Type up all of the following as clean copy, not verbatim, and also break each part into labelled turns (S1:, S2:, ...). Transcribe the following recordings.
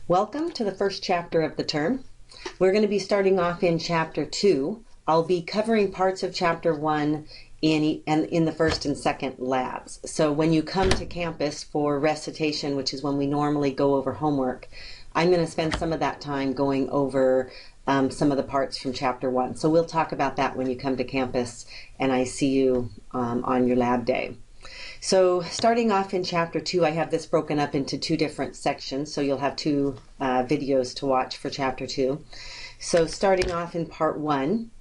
S1: Welcome to the first chapter of the term. We're going to be starting off in Chapter 2. I'll be covering parts of Chapter 1 in the first and second labs. So when you come to campus for recitation, which is when we normally go over homework, I'm going to spend some of that time going over some of the parts from Chapter 1. So we'll talk about that when you come to campus and I see you on your lab day. So starting off in Chapter 2, I have this broken up into two different sections, so you'll have two videos to watch for Chapter 2. So starting off in Part 1,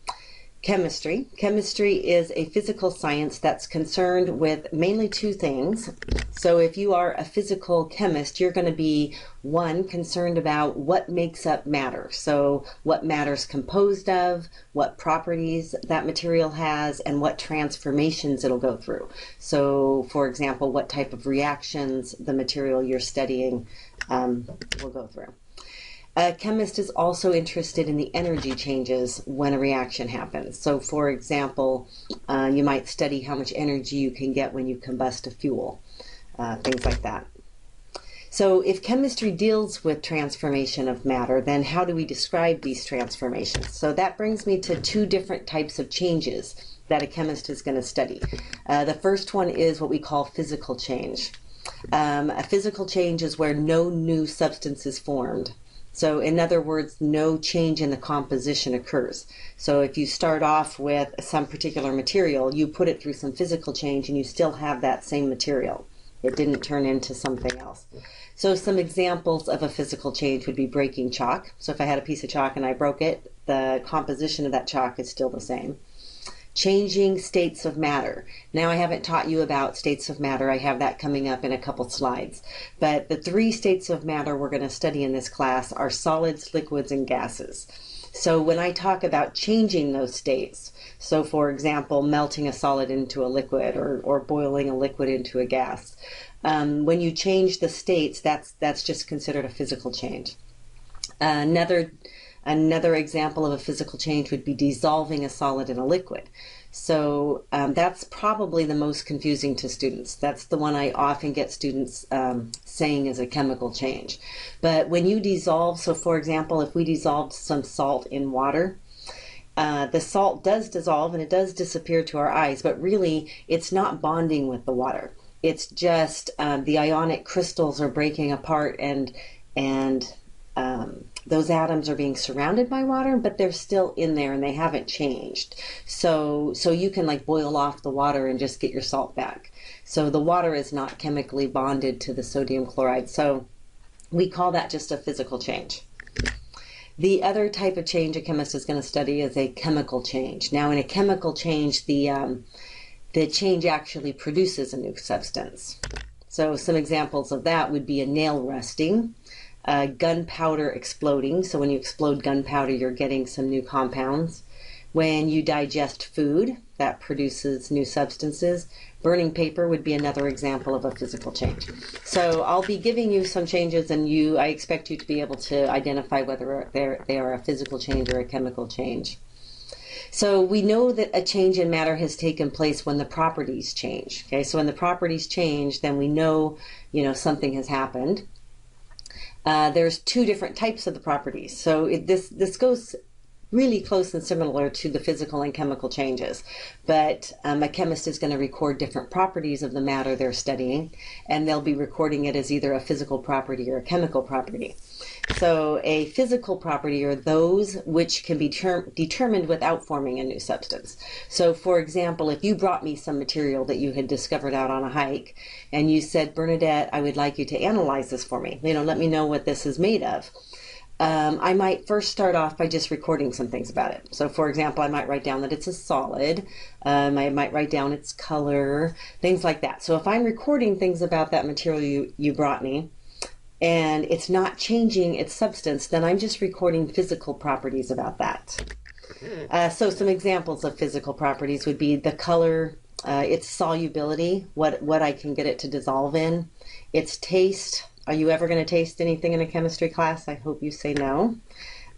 S1: chemistry. Chemistry is a physical science that's concerned with mainly two things. So if you are a physical chemist, you're going to be, one, concerned about what makes up matter. So what matter's composed of, what properties that material has, and what transformations it'll go through. So, for example, what type of reactions the material you're studying will go through. A chemist is also interested in the energy changes when a reaction happens. So, for example, you might study how much energy you can get when you combust a fuel, things like that. So if chemistry deals with transformation of matter, then how do we describe these transformations? So that brings me to two different types of changes that a chemist is going to study. The first one is what we call physical change. A physical change is where no new substance is formed. So in other words, no change in the composition occurs. So if you start off with some particular material, you put it through some physical change and you still have that same material. It didn't turn into something else. So some examples of a physical change would be breaking chalk. So if I had a piece of chalk and I broke it, the composition of that chalk is still the same. Changing states of matter. Now I haven't taught you about states of matter. I have that coming up in a couple slides. But the three states of matter we're going to study in this class are solids, liquids, and gases. So when I talk about changing those states, so for example, melting a solid into a liquid or boiling a liquid into a gas, when you change the states, that's just considered a physical change. Another example of a physical change would be dissolving a solid in a liquid. So that's probably the most confusing to students. That's the one I often get students saying is a chemical change. But when you dissolve, so for example, if we dissolved some salt in water, the salt does dissolve and it does disappear to our eyes, but really it's not bonding with the water. It's just the ionic crystals are breaking apart and those atoms are being surrounded by water, but they're still in there and they haven't changed. So you can like boil off the water and just get your salt back. So the water is not chemically bonded to the sodium chloride. So we call that just a physical change. The other type of change a chemist is going to study is a chemical change. Now in a chemical change, the change actually produces a new substance. So some examples of that would be a nail rusting, gunpowder exploding. So when you explode gunpowder, you're getting some new compounds. When you digest food, that produces new substances. Burning paper would be another example of a physical change. So I'll be giving you some changes, and I expect you to be able to identify whether they are a physical change or a chemical change. So we know that a change in matter has taken place when the properties change. Okay, so when the properties change, then we know, something has happened. There's two different types of the properties. So this goes really close and similar to the physical and chemical changes. But a chemist is going to record different properties of the matter they're studying, and they'll be recording it as either a physical property or a chemical property. So a physical property are those which can be determined without forming a new substance. So for example, if you brought me some material that you had discovered out on a hike and you said, Bernadette, I would like you to analyze this for me. Let me know what this is made of. I might first start off by just recording some things about it. So for example, I might write down that it's a solid. I might write down its color, things like that. So if I'm recording things about that material you brought me, and it's not changing its substance, then I'm just recording physical properties about that. So some examples of physical properties would be the color, its solubility, what I can get it to dissolve in, its taste. Are you ever going to taste anything in a chemistry class? I hope you say no.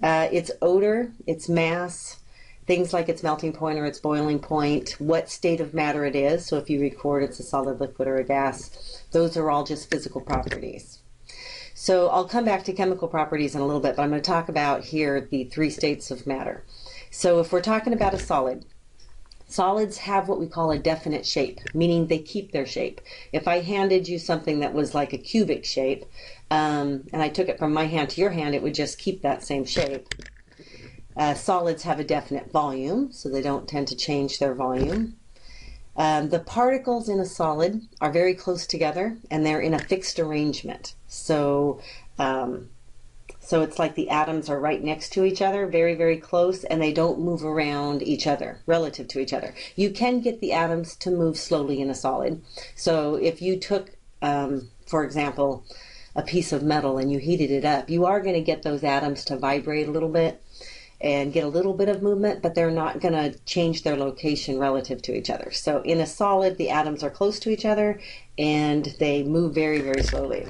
S1: Its odor, its mass, things like its melting point or its boiling point, what state of matter it is. So if you record it's a solid, liquid, or a gas, those are all just physical properties. So I'll come back to chemical properties in a little bit, but I'm going to talk about here the three states of matter. So if we're talking about a solid, solids have what we call a definite shape, meaning they keep their shape. If I handed you something that was like a cubic shape, and I took it from my hand to your hand, it would just keep that same shape. Solids have a definite volume, so they don't tend to change their volume. The particles in a solid are very close together, and they're in a fixed arrangement. So it's like the atoms are right next to each other, very, very close, and they don't move around each other, relative to each other. You can get the atoms to move slowly in a solid. So if you took, for example, a piece of metal and you heated it up, you are going to get those atoms to vibrate a little bit and get a little bit of movement, but they're not going to change their location relative to each other. So in a solid, the atoms are close to each other and they move very, very slowly.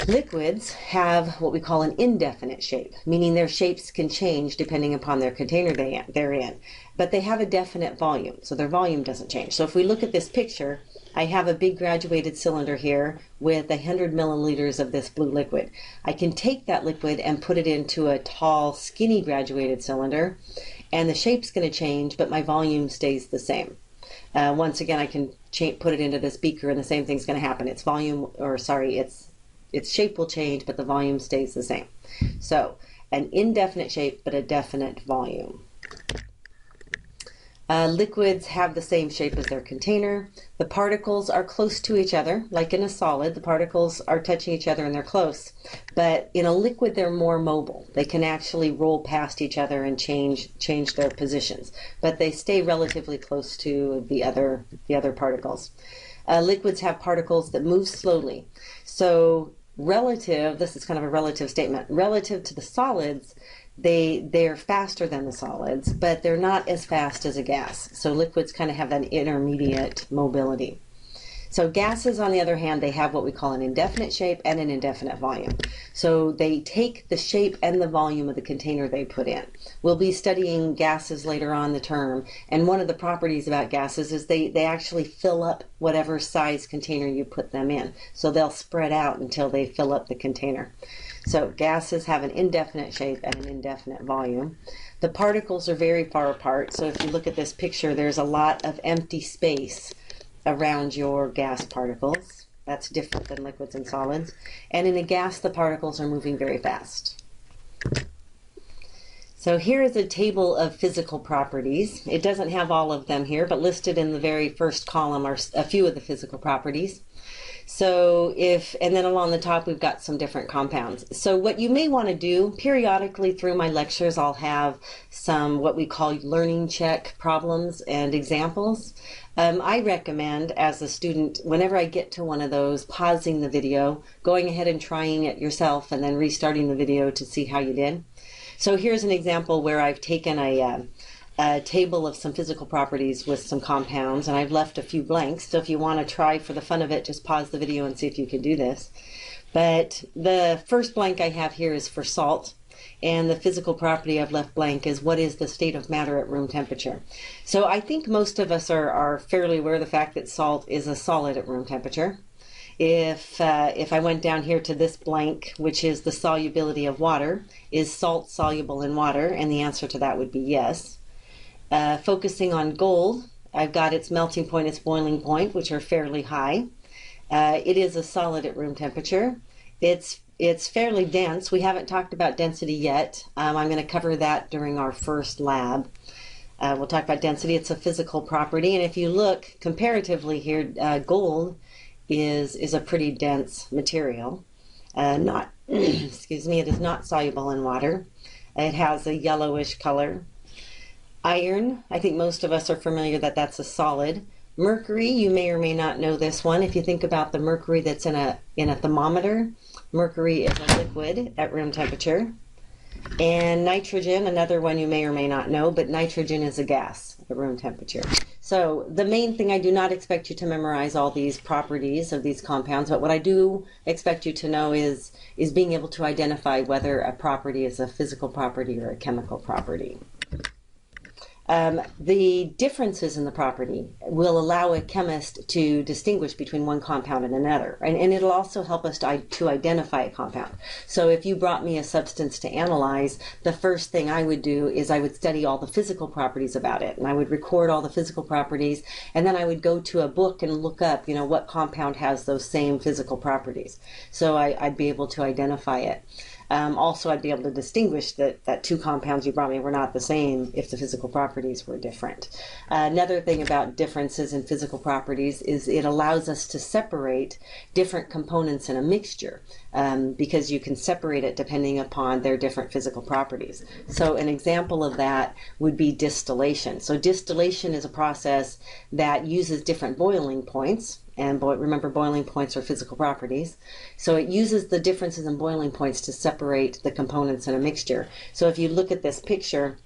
S1: Liquids have what we call an indefinite shape, meaning their shapes can change depending upon their container they're in, but they have a definite volume, so their volume doesn't change. So if we look at this picture, I have a big graduated cylinder here with 100 milliliters of this blue liquid. I can take that liquid and put it into a tall, skinny graduated cylinder, and the shape's going to change, but my volume stays the same. Once again, I can put it into this beaker, and the same thing's going to happen. Its shape will change, but the volume stays the same. So, an indefinite shape, but a definite volume. Liquids have the same shape as their container. The particles are close to each other, like in a solid. The particles are touching each other and they're close. But in a liquid, they're more mobile. They can actually roll past each other and change their positions. But they stay relatively close to the other particles. Liquids have particles that move slowly. So this is kind of a relative statement, relative to the solids, they're faster than the solids, but they're not as fast as a gas. So liquids kind of have that intermediate mobility. So gases, on the other hand, they have what we call an indefinite shape and an indefinite volume. So they take the shape and the volume of the container they put in. We'll be studying gases later on the term, and one of the properties about gases is they actually fill up whatever size container you put them in. So they'll spread out until they fill up the container. So gases have an indefinite shape and an indefinite volume. The particles are very far apart, so if you look at this picture, there's a lot of empty space around your gas particles. That's different than liquids and solids. And in a gas, the particles are moving very fast. So here is a table of physical properties. It doesn't have all of them here, but listed in the very first column are a few of the physical properties. So and then along the top we've got some different compounds. So what you may want to do, periodically through my lectures I'll have some what we call learning check problems and examples. I recommend as a student, whenever I get to one of those, pausing the video, going ahead and trying it yourself, and then restarting the video to see how you did. So here's an example where I've taken a table of some physical properties with some compounds, and I've left a few blanks. So if you want to try for the fun of it, just pause the video and see if you can do this. But the first blank I have here is for salt, and the physical property I've left blank is what is the state of matter at room temperature. So I think most of us are fairly aware of the fact that salt is a solid at room temperature. If I went down here to this blank, which is the solubility of water, is salt soluble in water? And the answer to that would be yes. Focusing on gold, I've got its melting point, its boiling point, which are fairly high. It is a solid at room temperature. It's fairly dense. We haven't talked about density yet. I'm going to cover that during our first lab. We'll talk about density. It's a physical property, and if you look comparatively here, gold is a pretty dense material. Excuse me, it is not soluble in water. It has a yellowish color. Iron, I think most of us are familiar that that's a solid. Mercury, you may or may not know this one. If you think about the mercury that's in a thermometer, mercury is a liquid at room temperature. And nitrogen, another one you may or may not know, but nitrogen is a gas at room temperature. So the main thing, I do not expect you to memorize all these properties of these compounds, but what I do expect you to know is being able to identify whether a property is a physical property or a chemical property. The differences in the property will allow a chemist to distinguish between one compound and another, and it'll also help us to identify a compound. So if you brought me a substance to analyze, the first thing I would do is I would study all the physical properties about it, and I would record all the physical properties, and then I would go to a book and look up, what compound has those same physical properties. So I'd be able to identify it. Also, I'd be able to distinguish that two compounds you brought me were not the same if the physical properties were different. Another thing about differences in physical properties is it allows us to separate different components in a mixture, because you can separate it depending upon their different physical properties. So an example of that would be distillation. So distillation is a process that uses different boiling points. And remember, boiling points are physical properties. So it uses the differences in boiling points to separate the components in a mixture. So if you look at this picture,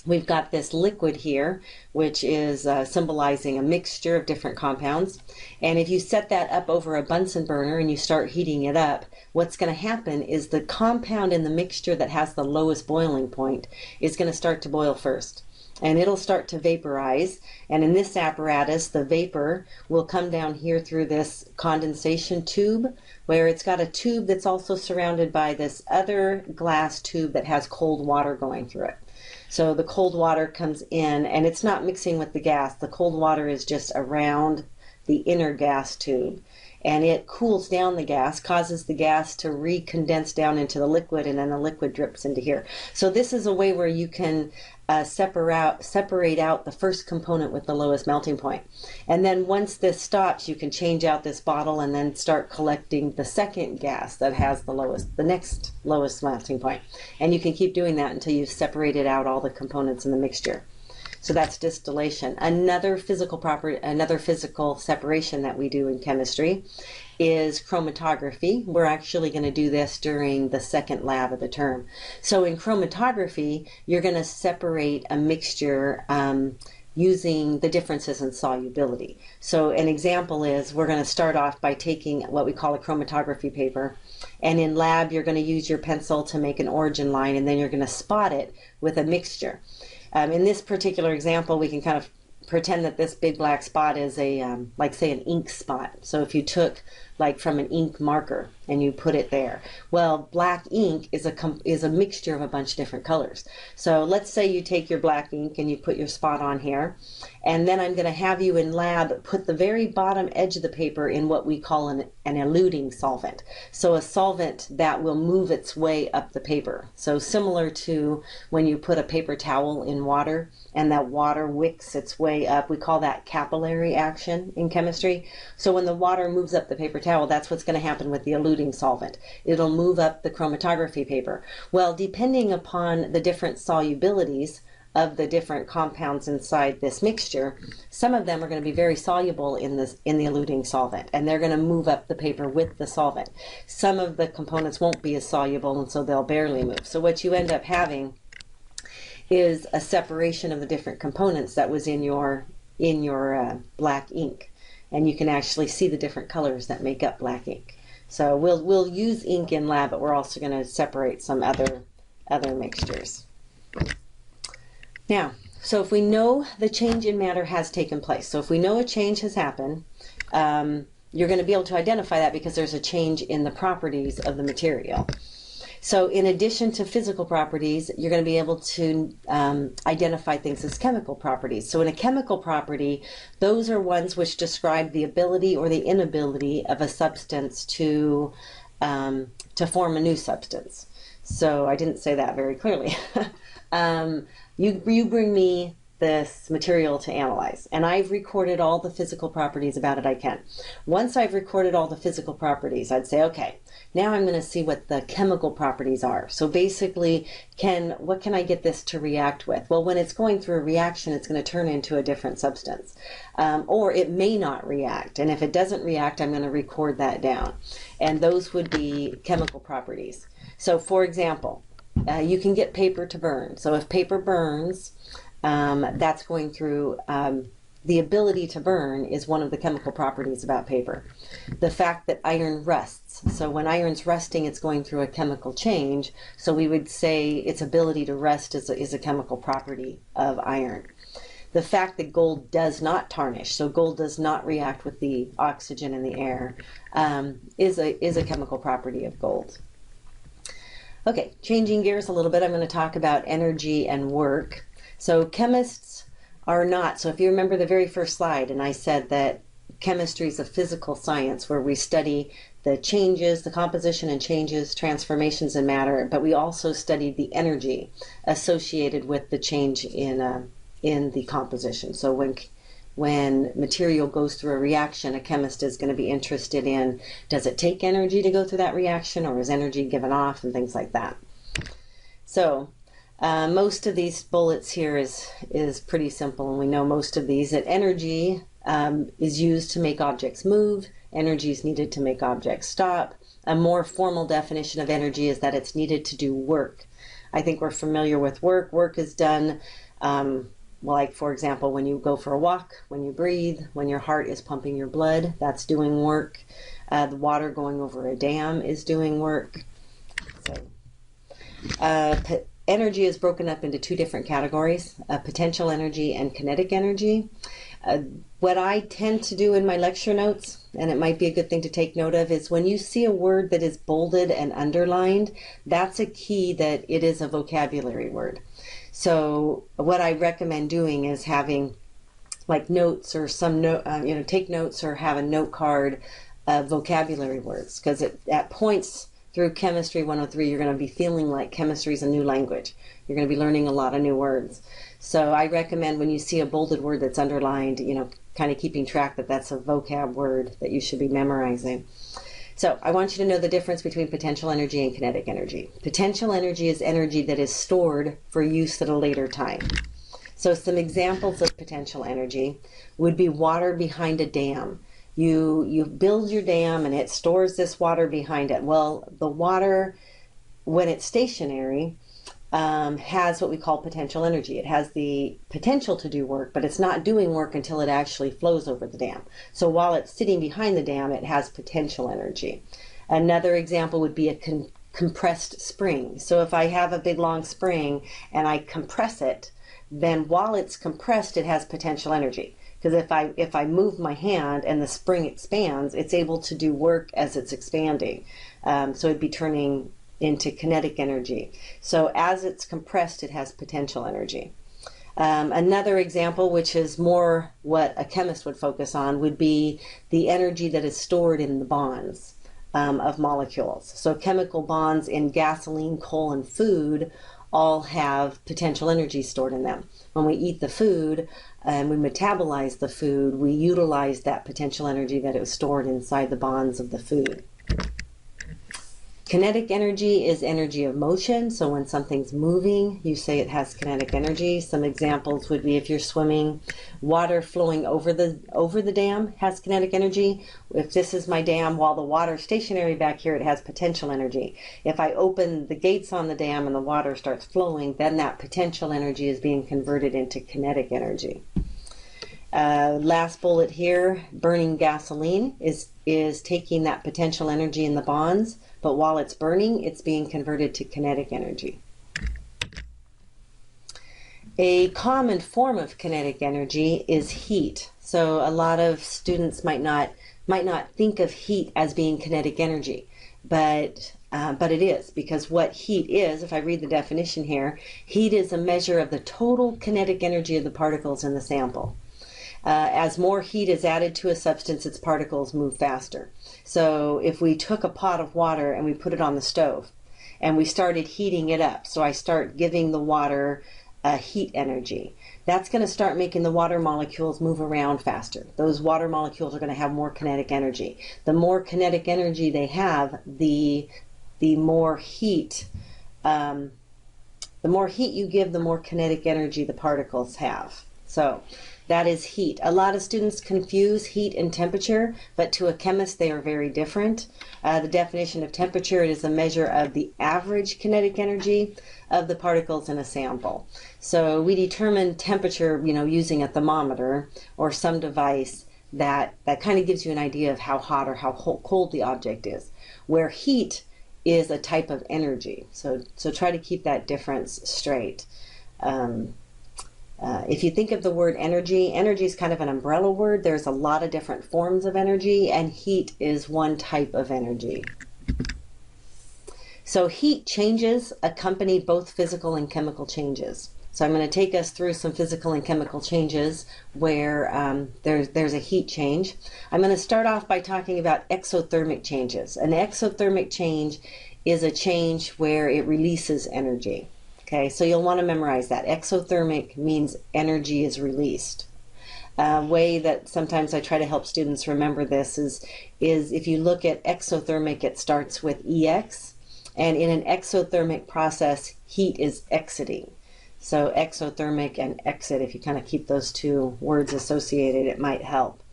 S1: we've got this liquid here, which is symbolizing a mixture of different compounds. And if you set that up over a Bunsen burner and you start heating it up, what's going to happen is the compound in the mixture that has the lowest boiling point is going to start to boil first. And it'll start to vaporize, and in this apparatus the vapor will come down here through this condensation tube, where it's got a tube that's also surrounded by this other glass tube that has cold water going through it. So the cold water comes in, and it's not mixing with the gas. The cold water is just around the inner gas tube, and it cools down the gas, causes the gas to recondense down into the liquid, and then the liquid drips into here. So this is a way where you can separate out the first component with the lowest melting point. And then once this stops, you can change out this bottle and then start collecting the second gas that has the next lowest melting point. And you can keep doing that until you've separated out all the components in the mixture. So that's distillation. Another physical separation that we do in chemistry is chromatography. We're actually going to do this during the second lab of the term. So in chromatography, you're going to separate a mixture using the differences in solubility. So an example is we're going to start off by taking what we call a chromatography paper, and in lab you're going to use your pencil to make an origin line, and then you're going to spot it with a mixture. In this particular example, we can kind of pretend that this big black spot is like say an ink spot. So if you took like from an ink marker and you put it there, well, black ink is a mixture of a bunch of different colors. So let's say you take your black ink and you put your spot on here, and then I'm going to have you in lab put the very bottom edge of the paper in what we call an eluting solvent. So a solvent that will move its way up the paper. So similar to when you put a paper towel in water and that water wicks its way up, we call that capillary action in chemistry. So when the water moves up the paper towel, that's what's going to happen with the eluting solvent. It'll move up the chromatography paper. Well, depending upon the different solubilities of the different compounds inside this mixture, some of them are going to be very soluble in the eluting solvent, and they're going to move up the paper with the solvent. Some of the components won't be as soluble, and so they'll barely move. So what you end up having is a separation of the different components that was in your black ink, and you can actually see the different colors that make up black ink. So we'll use ink in lab, but we're also going to separate some other mixtures. Now, so if we know the change in matter has taken place, so if we know a change has happened, you're going to be able to identify that because there's a change in the properties of the material. So in addition to physical properties, you're going to be able to identify things as chemical properties. So in a chemical property, those are ones which describe the ability or the inability of a substance to form a new substance. So I didn't say that very clearly. You bring me this material to analyze, and I've recorded all the physical properties about it I can. Once I've recorded all the physical properties, I'd say, okay, now I'm going to see what the chemical properties are. So basically, what can I get this to react with? Well, when it's going through a reaction, it's going to turn into a different substance. Or it may not react, and if it doesn't react, I'm going to record that down. And those would be chemical properties. So for example, you can get paper to burn. So if paper burns, that's going through, the ability to burn is one of the chemical properties about paper. The fact that iron rusts, so when iron's rusting, it's going through a chemical change, so we would say its ability to rust is a chemical property of iron. the fact that gold does not tarnish, so gold does not react with the oxygen in the air, is a chemical property of gold. Okay, changing gears a little bit, I'm going to talk about energy and work. So chemists are not, so if you remember the very first slide, and I said that chemistry is a physical science where we study the changes, the composition and changes, transformations in matter, but we also studied the energy associated with the change in the composition. So when material goes through a reaction, a chemist is going to be interested in, does it take energy to go through that reaction, or is energy given off, and things like that. So most of these bullets here is pretty simple, and we know most of these, that energy is used to make objects move, energy is needed to make objects stop. A more formal definition of energy is that it's needed to do work. I think we're familiar with work. Work is done like, for example, when you go for a walk, when you breathe, when your heart is pumping your blood, that's doing work. The water going over a dam is doing work. So, energy is broken up into two different categories, potential energy and kinetic energy. What I tend to do in my lecture notes, and it might be a good thing to take note of, is when you see a word that is bolded and underlined, that's a key that it is a vocabulary word. So what I recommend doing is having like notes or some note, take notes or have a note card of vocabulary words, because at points through Chemistry 103, you're going to be feeling like chemistry is a new language. You're going to be learning a lot of new words. So I recommend when you see a bolded word that's underlined, kind of keeping track that that's a vocab word that you should be memorizing. So I want you to know the difference between potential energy and kinetic energy. Potential energy is energy that is stored for use at a later time. So some examples of potential energy would be water behind a dam. You build your dam and it stores this water behind it. Well, the water, when it's stationary, has what we call potential energy. It has the potential to do work, but it's not doing work until it actually flows over the dam. So while it's sitting behind the dam, it has potential energy. Another example would be a compressed spring. So if I have a big long spring and I compress it, then while it's compressed, it has potential energy. Because if I move my hand and the spring expands, it's able to do work as it's expanding. So it'd be turning into kinetic energy. So as it's compressed, it has potential energy. Another example, which is more what a chemist would focus on, would be the energy that is stored in the bonds of molecules. So chemical bonds in gasoline, coal, and food all have potential energy stored in them. When we eat the food and we metabolize the food, we utilize that potential energy that is stored inside the bonds of the food. Kinetic energy is energy of motion. So when something's moving, you say it has kinetic energy. Some examples would be if you're swimming, water flowing over the dam has kinetic energy. If this is my dam, while the water's stationary back here, it has potential energy. If I open the gates on the dam and the water starts flowing, then that potential energy is being converted into kinetic energy. Last bullet here, burning gasoline is taking that potential energy in the bonds, but while it's burning, it's being converted to kinetic energy. A common form of kinetic energy is heat. So a lot of students might not think of heat as being kinetic energy, but it is, because what heat is, if I read the definition here, heat is a measure of the total kinetic energy of the particles in the sample. As more heat is added to a substance, its particles move faster. So if we took a pot of water and we put it on the stove and we started heating it up, so I start giving the water heat energy, that's going to start making the water molecules move around faster. Those water molecules are going to have more kinetic energy. The more kinetic energy they have, the more heat you give, the more kinetic energy the particles have. So that is heat. A lot of students confuse heat and temperature, but to a chemist they are very different. The definition of temperature, it is a measure of the average kinetic energy of the particles in a sample. So we determine temperature, using a thermometer or some device that kind of gives you an idea of how hot or how cold the object is. Where heat is a type of energy. So try to keep that difference straight. If you think of the word energy, energy is kind of an umbrella word. There's a lot of different forms of energy, and heat is one type of energy. So heat changes accompany both physical and chemical changes. So I'm going to take us through some physical and chemical changes where there's a heat change. I'm going to start off by talking about exothermic changes. An exothermic change is a change where it releases energy. Okay, so you'll want to memorize that. Exothermic means energy is released. A way that sometimes I try to help students remember this is if you look at exothermic, it starts with EX, and in an exothermic process, heat is exiting. So exothermic and exit, if you kind of keep those two words associated, it might help.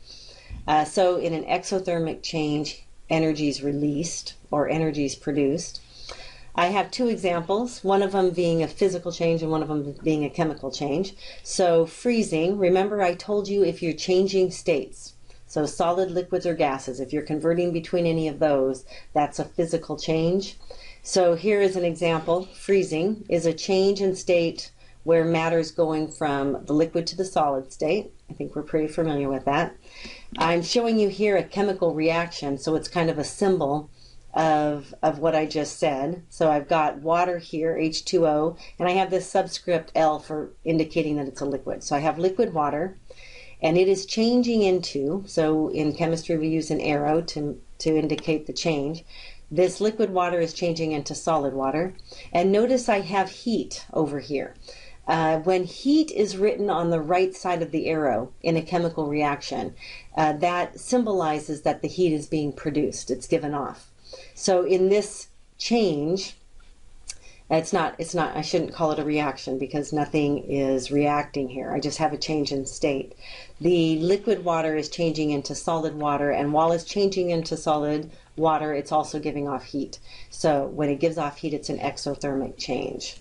S1: So in an exothermic change, energy is released or energy is produced. I have two examples, one of them being a physical change and one of them being a chemical change. So freezing, remember I told you if you're changing states, so solid, liquids, or gases, if you're converting between any of those, that's a physical change. So here is an example. Freezing is a change in state where matter is going from the liquid to the solid state. I think we're pretty familiar with that. I'm showing you here a chemical reaction, so it's kind of a symbol of what I just said. So I've got water here, H2O, and I have this subscript L for indicating that it's a liquid. So I have liquid water, and it is changing into, so in chemistry we use an arrow to indicate the change. This liquid water is changing into solid water, and notice I have heat over here. When heat is written on the right side of the arrow in a chemical reaction, that symbolizes that the heat is being produced, it's given off. So in this change, I shouldn't call it a reaction because nothing is reacting here. I just have a change in state. The liquid water is changing into solid water, and while it's changing into solid water, it's also giving off heat. So when it gives off heat, it's an exothermic change.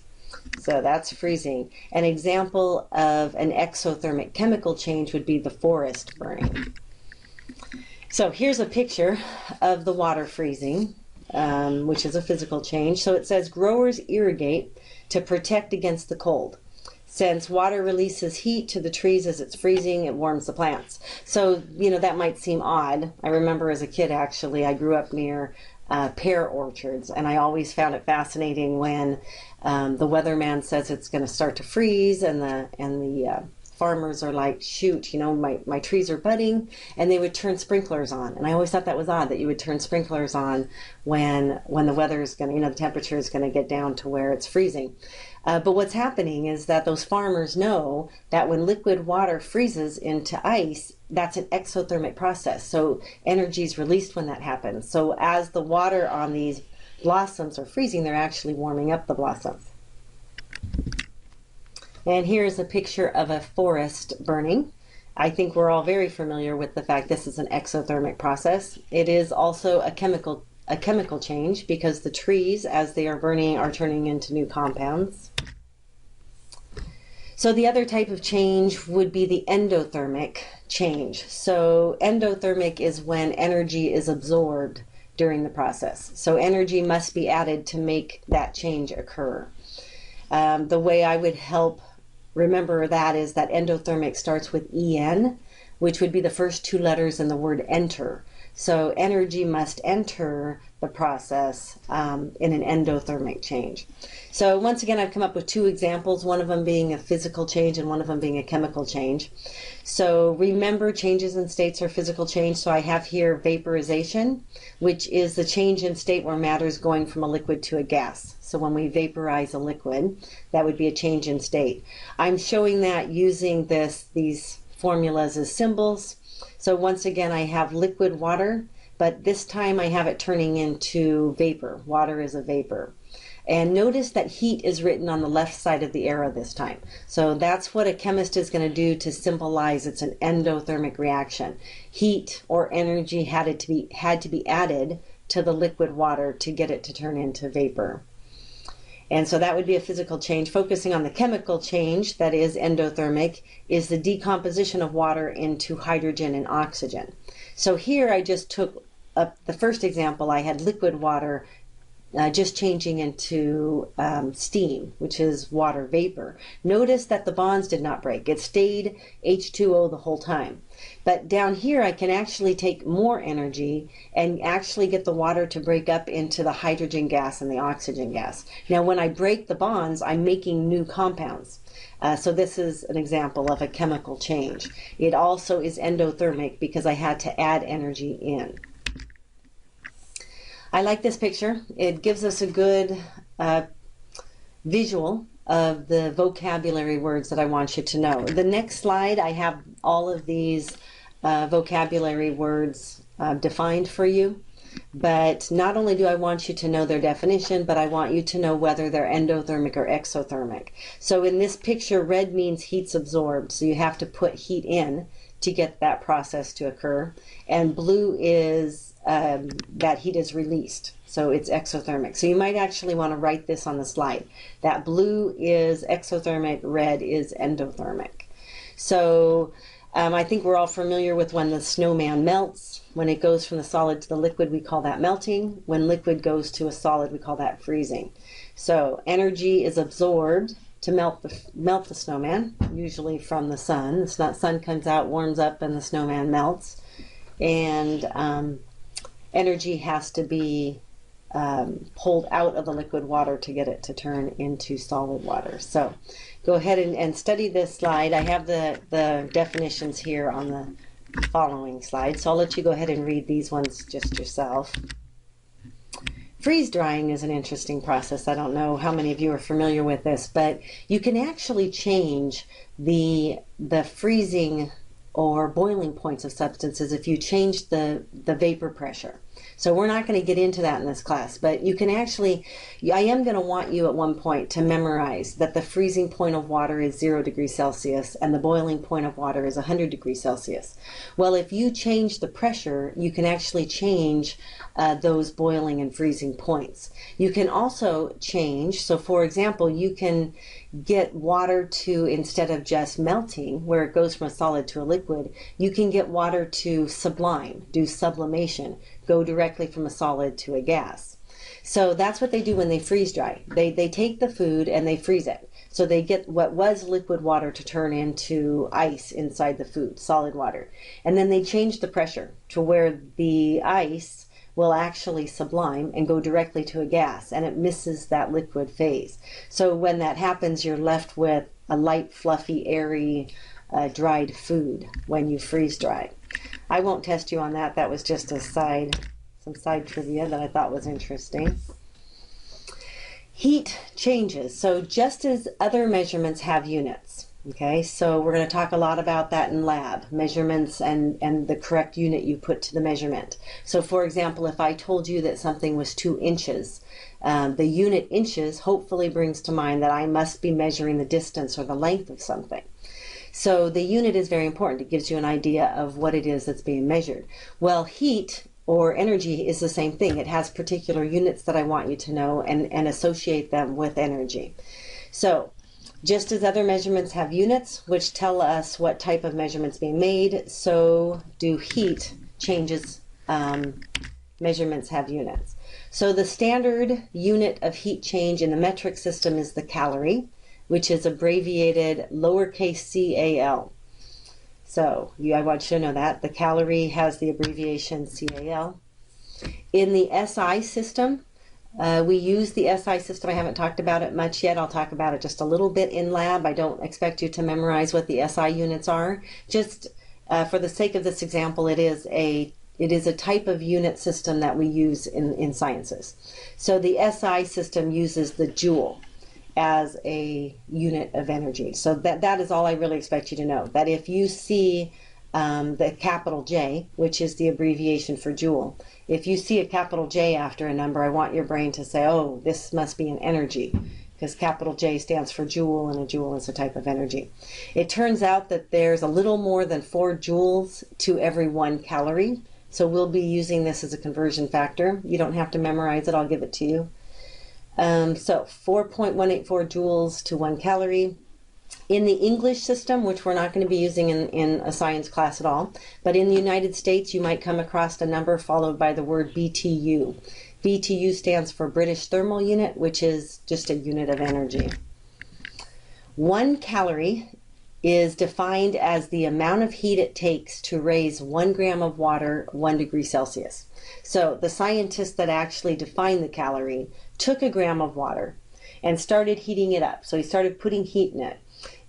S1: So that's freezing. An example of an exothermic chemical change would be the forest burning. So here's a picture of the water freezing, which is a physical change. So it says growers irrigate to protect against the cold. Since water releases heat to the trees as it's freezing, it warms the plants. So, that might seem odd. I remember as a kid, actually, I grew up near pear orchards, and I always found it fascinating when the weatherman says it's going to start to freeze, and the farmers are like, shoot, my trees are budding, and they would turn sprinklers on. And I always thought that was odd that you would turn sprinklers on when the weather is going to, the temperature is going to get down to where it's freezing. But what's happening is that those farmers know that when liquid water freezes into ice, that's an exothermic process. So energy is released when that happens. So as the water on these blossoms are freezing, they're actually warming up the blossoms. And here's a picture of a forest burning. I think we're all very familiar with the fact this is an exothermic process. It is also a chemical change because the trees, as they are burning, are turning into new compounds. So the other type of change would be the endothermic change. So endothermic is when energy is absorbed during the process. So energy must be added to make that change occur. The way I would help remember that is that endothermic starts with En, which would be the first two letters in the word enter. So energy must enter the process in an endothermic change. So once again, I've come up with two examples, one of them being a physical change and one of them being a chemical change. So remember, changes in states are physical change. So I have here vaporization, which is the change in state where matter is going from a liquid to a gas. So when we vaporize a liquid, that would be a change in state. I'm showing that using these formulas as symbols. So once again, I have liquid water, but this time I have it turning into vapor. Water is a vapor. And notice that heat is written on the left side of the arrow this time. So that's what a chemist is going to do to symbolize it's an endothermic reaction. Heat or energy had to be added to the liquid water to get it to turn into vapor. And so that would be a physical change. Focusing on the chemical change, that is endothermic, is the decomposition of water into hydrogen and oxygen. So here I just took up the first example. I had liquid water just changing into steam, which is water vapor. Notice that the bonds did not break. It stayed H2O the whole time. But down here, I can actually take more energy and actually get the water to break up into the hydrogen gas and the oxygen gas. Now, when I break the bonds, I'm making new compounds. So this is an example of a chemical change. It also is endothermic because I had to add energy in. I like this picture. It gives us a good visual of the vocabulary words that I want you to know. The next slide, I have all of these vocabulary words defined for you. But not only do I want you to know their definition, but I want you to know whether they're endothermic or exothermic. So in this picture, red means heat's absorbed, so you have to put heat in to get that process to occur. And blue is that heat is released, so it's exothermic. So you might actually want to write this on the slide. That blue is exothermic, red is endothermic. So I think we're all familiar with when the snowman melts. When it goes from the solid to the liquid, we call that melting. When liquid goes to a solid, we call that freezing. So energy is absorbed to melt the snowman, usually from the sun. The sun comes out, warms up, and the snowman melts. And energy has to be pulled out of the liquid water to get it to turn into solid water. So go ahead and study this slide. I have the definitions here on the following slide, so I'll let you go ahead and read these ones just yourself. Freeze drying is an interesting process. I don't know how many of you are familiar with this, but you can actually change the freezing or boiling points of substances if you change the vapor pressure. So we're not going to get into that in this class, but you can actually, I am going to want you at one point to memorize that the freezing point of water is 0 degrees Celsius and the boiling point of water is 100 degrees Celsius. Well, if you change the pressure, you can actually change those boiling and freezing points. You can also change, so for example, you can get water to, instead of just melting, where it goes from a solid to a liquid, you can get water to sublime, do sublimation, go directly from a solid to a gas. So that's what they do when they freeze dry. They take the food and they freeze it. So they get what was liquid water to turn into ice inside the food, solid water. And then they change the pressure to where the ice will actually sublime and go directly to a gas, and it misses that liquid phase. So when that happens, you're left with a light, fluffy, airy, dried food when you freeze dry. I won't test you on that. That was just some side trivia that I thought was interesting. Heat changes. So just as other measurements have units, okay, so we're going to talk a lot about that in lab, measurements and the correct unit you put to the measurement. So for example, if I told you that something was 2 inches, the unit inches hopefully brings to mind that I must be measuring the distance or the length of something. So the unit is very important. It gives you an idea of what it is that's being measured. Well, heat or energy is the same thing. It has particular units that I want you to know and associate them with energy. So just as other measurements have units which tell us what type of measurements being made, so do heat changes measurements have units. So the standard unit of heat change in the metric system is the calorie, which is abbreviated lowercase cal. So I want you to know that. The calorie has the abbreviation cal. In the SI system, we use the SI system. I haven't talked about it much yet. I'll talk about it just a little bit in lab. I don't expect you to memorize what the SI units are. Just for the sake of this example, it is a type of unit system that we use in sciences. So the SI system uses the joule as a unit of energy. So that is all I really expect you to know. That if you see the capital J, which is the abbreviation for joule, if you see a capital J after a number, I want your brain to say, oh, this must be an energy, because capital J stands for joule, and a joule is a type of energy. It turns out that there's a little more than 4 joules to every 1 calorie. So we'll be using this as a conversion factor. You don't have to memorize it. I'll give it to you. So 4.184 joules to 1 calorie. In the English system, which we're not going to be using in a science class at all, but in the United States, you might come across a number followed by the word BTU. BTU stands for British Thermal Unit, which is just a unit of energy. 1 calorie is defined as the amount of heat it takes to raise 1 gram of water 1 degree Celsius. So the scientist that actually defined the calorie took a gram of water and started heating it up. So he started putting heat in it,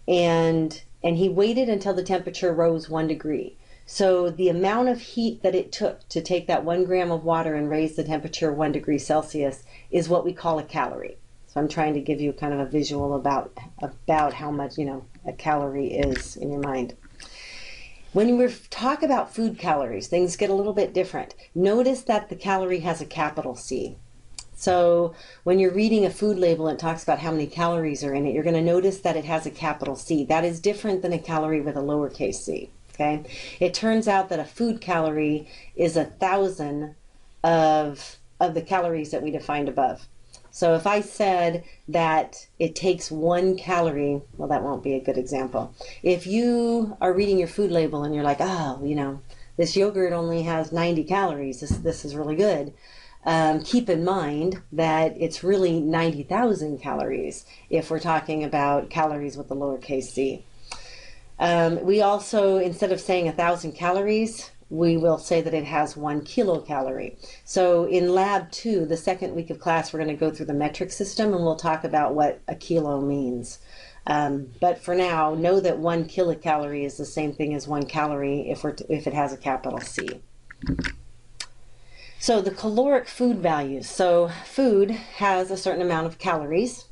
S1: and he waited until the temperature rose 1 degree. So the amount of heat that it took to take that 1 gram of water and raise the temperature 1 degree Celsius is what we call a calorie. So I'm trying to give you kind of a visual about how much, a calorie is in your mind. When we talk about food calories, things get a little bit different. Notice that the calorie has a capital C. So when you're reading a food label and it talks about how many calories are in it, you're going to notice that it has a capital C. That is different than a calorie with a lowercase c. Okay? It turns out that a food calorie is 1,000 of the calories that we defined above. So if I said that it takes 1 calorie, well, that won't be a good example. If you are reading your food label and you're like, oh, this yogurt only has 90 calories, this is really good. Keep in mind that it's really 90,000 calories if we're talking about calories with the lowercase c. We also, instead of saying 1,000 calories, we will say that it has 1 kilocalorie. So in Lab 2, the second week of class, we're going to go through the metric system and we'll talk about what a kilo means. But for now, know that 1 kilocalorie is the same thing as 1 calorie if it has a capital C. So the caloric food values. So food has a certain amount of calories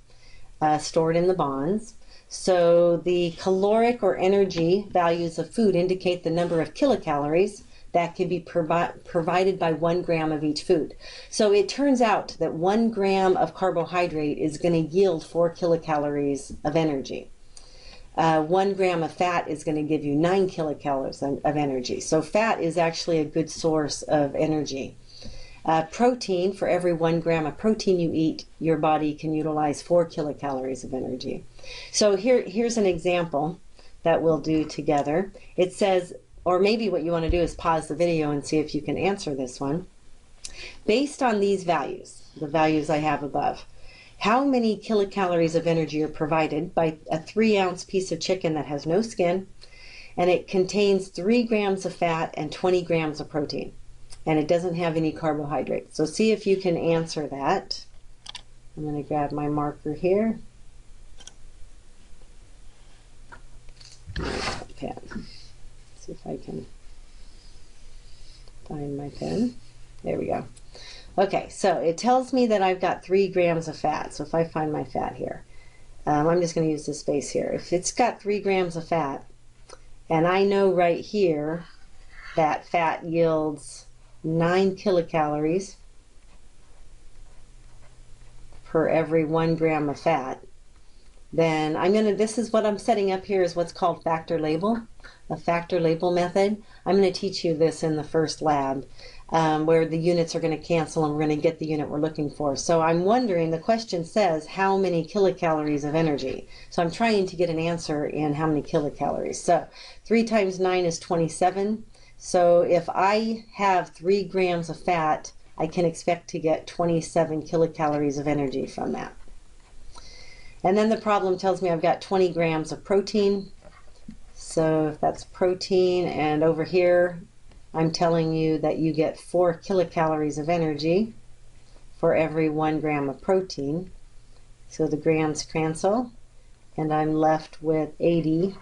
S1: stored in the bonds. So the caloric or energy values of food indicate the number of kilocalories that can be provided by 1 gram of each food. So it turns out that 1 gram of carbohydrate is going to yield 4 kilocalories of energy. 1 gram of fat is going to give you 9 kilocalories of energy. So fat is actually a good source of energy. Protein, for every 1 gram of protein you eat, your body can utilize 4 kilocalories of energy. So here's an example that we'll do together. It says, or maybe what you want to do is pause the video and see if you can answer this one. Based on these values, the values I have above, how many kilocalories of energy are provided by a 3-ounce piece of chicken that has no skin, and it contains 3 grams of fat and 20 grams of protein, and it doesn't have any carbohydrates? So see if you can answer that. I'm going to grab my marker here. Pen. See if I can find my pen. There we go. Okay, so it tells me that I've got 3 grams of fat. So if I find my fat here, I'm just going to use this space here. If it's got 3 grams of fat, and I know right here that fat yields 9 kilocalories per every 1 gram of fat, then this is what I'm setting up here is what's called factor label, a factor label method. I'm going to teach you this in the first lab where the units are going to cancel and we're going to get the unit we're looking for. So I'm wondering, the question says how many kilocalories of energy. So I'm trying to get an answer in how many kilocalories. So 3 times 9 is 27. So if I have 3 grams of fat, I can expect to get 27 kilocalories of energy from that. And then the problem tells me I've got 20 grams of protein. So if that's protein, and over here I'm telling you that you get 4 kilocalories of energy for every 1 gram of protein. So the grams cancel, and I'm left with 80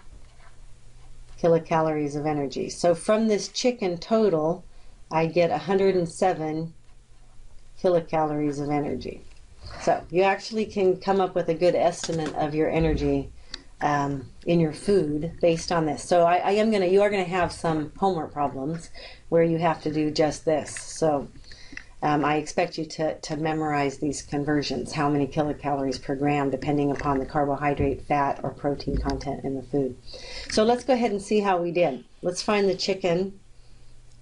S1: kilocalories of energy. So from this chicken total, I get 107 kilocalories of energy. So you actually can come up with a good estimate of your energy in your food based on this. So you are going to have some homework problems where you have to do just this. So I expect you to memorize these conversions, how many kilocalories per gram, depending upon the carbohydrate, fat, or protein content in the food. So let's go ahead and see how we did. Let's find the chicken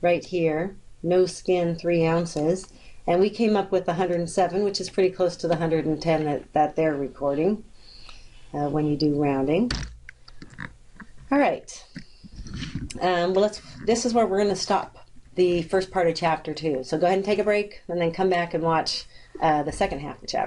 S1: right here, no skin, 3 ounces. And we came up with 107, which is pretty close to the 110 that they're recording when you do rounding. All right. Well, this is where we're going to stop the first part of chapter 2. So go ahead and take a break and then come back and watch the second half of the chapter.